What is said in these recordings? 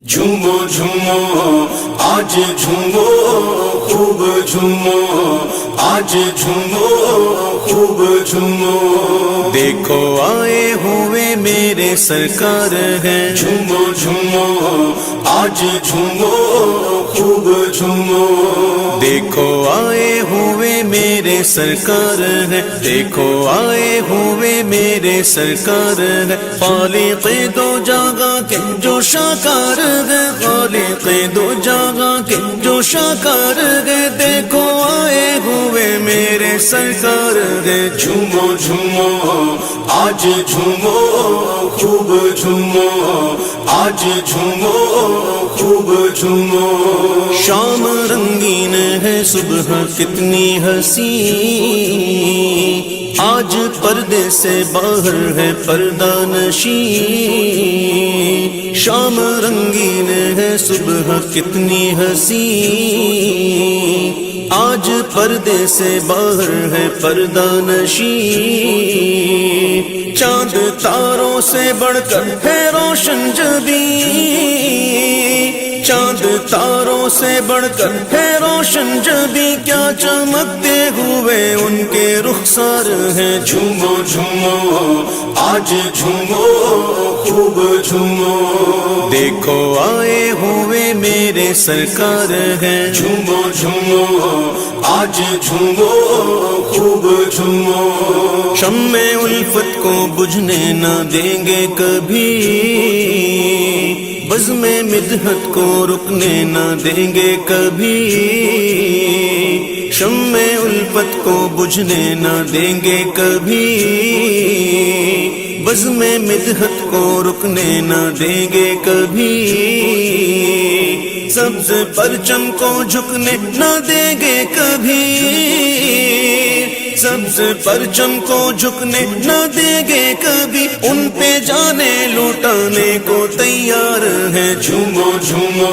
झूमो झूमो आज झूमो खूब झूमो आज झूमो खूब झूमो देखो आए हुए मेरे सरकार हैं। झूमो झूमो आज झूमो खूब झूमो देखो आए हुए मेरे सरकार हैं। देखो आए हुए मेरे सरकार हैं। खालिक़े दो जगह के जो शाकार है, खालिक़े दो जगह के जो शाकार है, देखो आए हुए मेरे सरकार है। झूमो झूमो आज झूमो खूब झूमो आज झूमो खूब झूमो शाम रंगीन है सुबह कितनी हंसी, आज पर्दे से बाहर है पर्दा नशी। शाम रंगीन है सुबह कितनी हंसी, आज पर्दे से बाहर है पर्दा नशी। चांद तारों से बढ़कर है रोशन जबी, चांद तारों से बढ़कर है रोशन जबी, क्या चमकते हुए उनके रुखसार हैं। झूमो झूमो आज झूमो खूब झूमो देखो आए हुए मेरे सरकार हैं। झूमो झूमो आज झूमो खूब झूमो शम्मे उल्फत को बुझने न देंगे कभी, बज़्म मिदहत को रुकने न देंगे कभी। शम्मे उल्फत को बुझने न देंगे कभी, बज़्म मिदहत को रुकने न देंगे कभी। सब्ज़ परचम को झुकने न देंगे कभी, सब्ज़ परचम को झुकने न देंगे कभी। उन पे जाने लुटाने को तैयार है। झूमो झूमो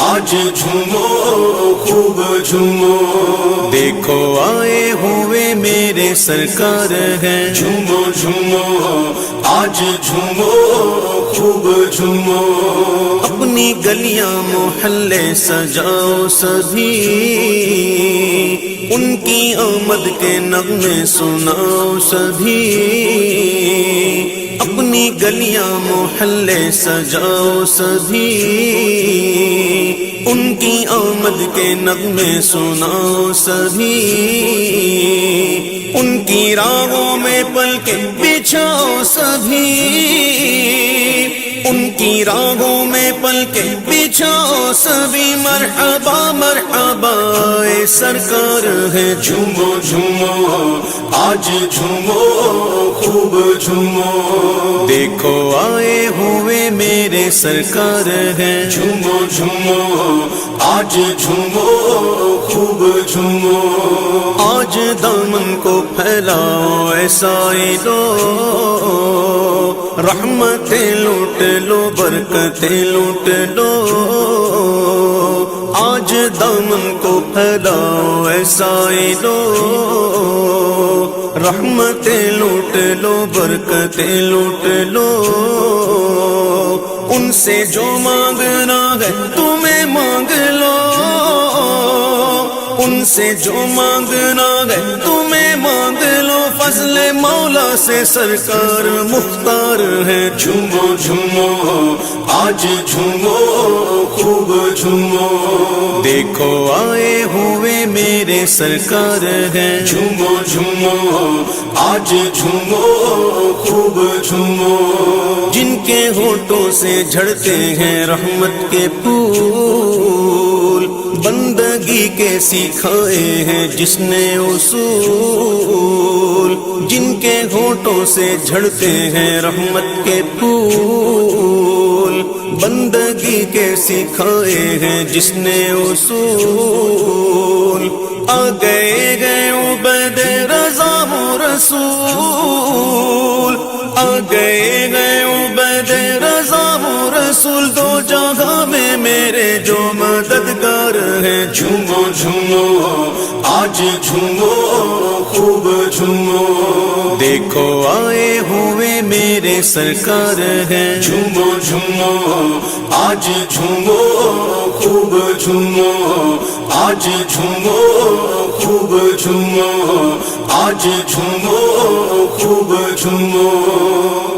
आज झूमो खूब झूमो देखो आए हुए मेरे सरकार हैं। झूमो झूमो आज झूमो खूब झूमो अपनी गलियां मोहल्ले सजाओ सभी, उनकी आमद के नगमे सुनाओ सभी। अपनी गलियां मोहल्ले सजाओ सभी, उनकी आमद के नगमे सुनाओ सभी। उनकी राहों में पलके बिछाओ सभी, उनकी राहों में पलके बिछाओ सभी। मरहबा मरहबा ए सरकार है। झूमो झूमो आज झूमो खूब झूमो देखो आए हुए मेरे सरकार हैं। झूमो झूमो आज झूमो खूब झूमो आज दामन को फैलाओ ऐसा लो, रहमतें लूट लो बरकतें लूट लो। आज दामन को फैलाओ ऐसा लो, रहमतें लूट लो बरकतें लूट लो। उनसे जो मांगना है तुम्हें मांग लो, उनसे जो मांगना है तुम्हें मांग लो। फजले मौला से सरकार मुख्तार है। झूमो झूमो आज झूमो खूब झूमो देखो आए हुए मेरे सरकार हैं। झूमो झूमो आज झूमो खूब झूमो जिनके होठों से झड़ते हैं रहमत के फूल, बंदगी के सिखाए हैं जिसने उसूल। जिनके होठों से झड़ते हैं रहमत के फूल, बंदगी के सिखाए हैं जिसने उसूल। आ गए उबैद रज़ा रसूल, آ گئے ہیں عبید رضا ہوں رسول دو جہاں میں میرے جو مددگار ہیں جھومو جھومو آج جھومو خوب جھومو دیکھو آئے ہوئے میرے سرکار ہیں جھومو جھومو آج جھومو خوب جھومو آج جھومو خوب جھومو آج جھومو خوب جھومو